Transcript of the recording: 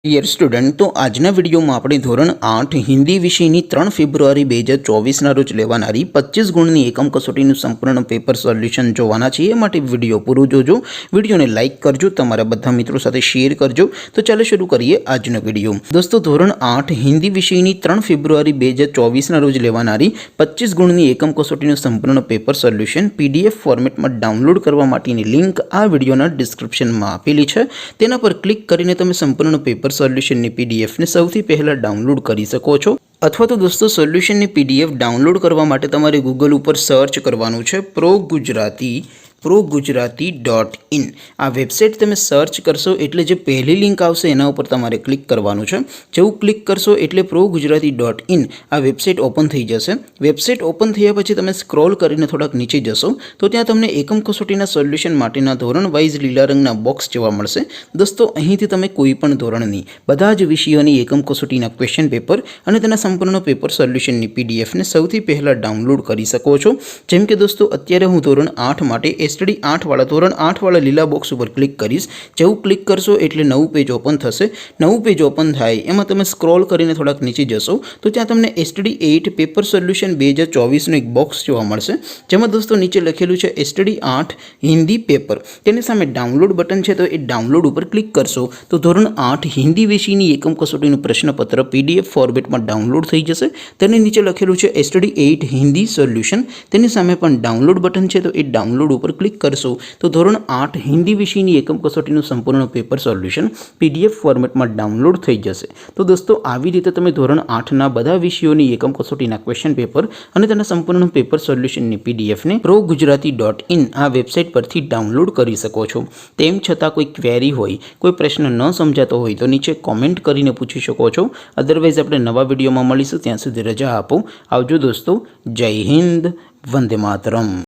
Dear student, તો આજના વિડીયોમાં આપણે ધોરણ 8 હિન્દી વિષયની 3 ફેબ્રુઆરી 2024ના રોજ લેવાનારી 25 ગુણની એકમ કસોટીનું સંપૂર્ણ પેપર સોલ્યુશન જોવાના છીએ। એ માટે વિડીયો પૂરો જોજો, વિડીયોને લાઇક કરજો, તમારા બધા મિત્રો સાથે શેર કરજો। તો ચાલો શરૂ કરીએ આજનો વિડીયો। દોસ્તો, ધોરણ 8 હિન્દી વિષયની 3 ફેબ્રુઆરી 2024ના રોજ લેવાનારી 25 ગુણની એકમ કસોટીનું સંપૂર્ણ પેપર સોલ્યુશન PDF ફોર્મેટમાં ડાઉનલોડ કરવા માટેની લિંક આ વિડીયોના ડિસ્ક્રિપ્શનમાં આપેલી છે। તેના પર ક્લિક કરીને તમે સંપૂર્ણ પેપર સોલ્યુશનની PDF ને સૌથી પહેલા ડાઉનલોડ કરી શકો છો। અથવા તો દોસ્તો, સોલ્યુશનની PDF ડાઉનલોડ કરવા માટે તમારે ગૂગલ ઉપર સર્ચ કરવાનું છે progujarati.in। આ વેબસાઇટ તમે સર્ચ કરશો એટલે જે પહેલી લિંક આવશે એના ઉપર તમારે ક્લિક કરવાનું છે। જેવું ક્લિક કરશો એટલે progujarati.in આ વેબસાઇટ ઓપન થઈ જશે। વેબસાઇટ ઓપન થયા પછી તમે સ્ક્રોલ કરીને થોડાક નીચે જશો તો ત્યાં તમને એકમ કસોટીના સોલ્યુશન માટેના ધોરણ વાઇઝ લીલા રંગના બોક્સ જોવા મળશે। દોસ્તો, અહીંથી તમે કોઈ પણ ધોરણની બધા જ વિષયોની એકમ કસોટીના ક્વેશ્ચન પેપર અને તેના સંપૂર્ણ પેપર સોલ્યુશનની PDF ને સૌથી પહેલા ડાઉનલોડ કરી શકો છો। જેમ કે દોસ્તો, અત્યારે હું ધોરણ 8 માટે સ્ટડી 8 વાળા ધોરણ 8 વાળા લીલા બોક્સ ઉપર ક્લિક કરીશ। જેવું ક્લિક કરશો એટલે નવું પેજ ઓપન થશે। નવું પેજ ઓપન થાય એમાં તમે સ્ક્રોલ કરીને થોડાક નીચે જશો તો ત્યાં તમને સ્ટડી 8 પેપર સોલ્યુશન 2024નું એક બોક્સ જોવા મળશે। જેમાં દોસ્તો નીચે લખેલું છે સ્ટડી 8 હિન્દી પેપર। તેની સામે ડાઉનલોડ બટન છે, તો એ ડાઉનલોડ ઉપર ક્લિક કરશો તો ધોરણ 8 હિન્દી વિષયની એકમ કસોટીનું પ્રશ્નપત્ર PDF ફોર્મેટમાં ડાઉનલોડ થઈ જશે। તેની નીચે લખેલું છે સ્ટડી 8 હિન્દી સોલ્યુશન। તેની સામે પણ ડાઉનલોડ બટન છે, તો એ ડાઉનલોડ ઉપર ક્લિક કરશો તો ધોરણ 8 હિન્દી વિષયની એકમ કસોટીનું સંપૂર્ણ પેપર સોલ્યુશન PDF ફોર્મેટમાં ડાઉનલોડ થઈ જશે। તો દોસ્તો, આવી રીતે તમે ધોરણ 8ના બધા વિષયોની એકમ કસોટીના ક્વેશ્ચન પેપર અને તેના સંપૂર્ણ પેપર સોલ્યુશનની PDF ને progujarati.in આ વેબસાઇટ પરથી ડાઉનલોડ કરી શકો છો। તેમ છતાં કોઈ ક્વેરી હોય, કોઈ પ્રશ્ન ન સમજાતો હોય તો નીચે કોમેન્ટ કરીને પૂછી શકો છો। અદરવાઇઝ આપણે નવા વિડીયોમાં મળીશું, ત્યાં સુધી રજા આપો। આવજો દોસ્તો, જય હિન્દ, વંદે માતરમ।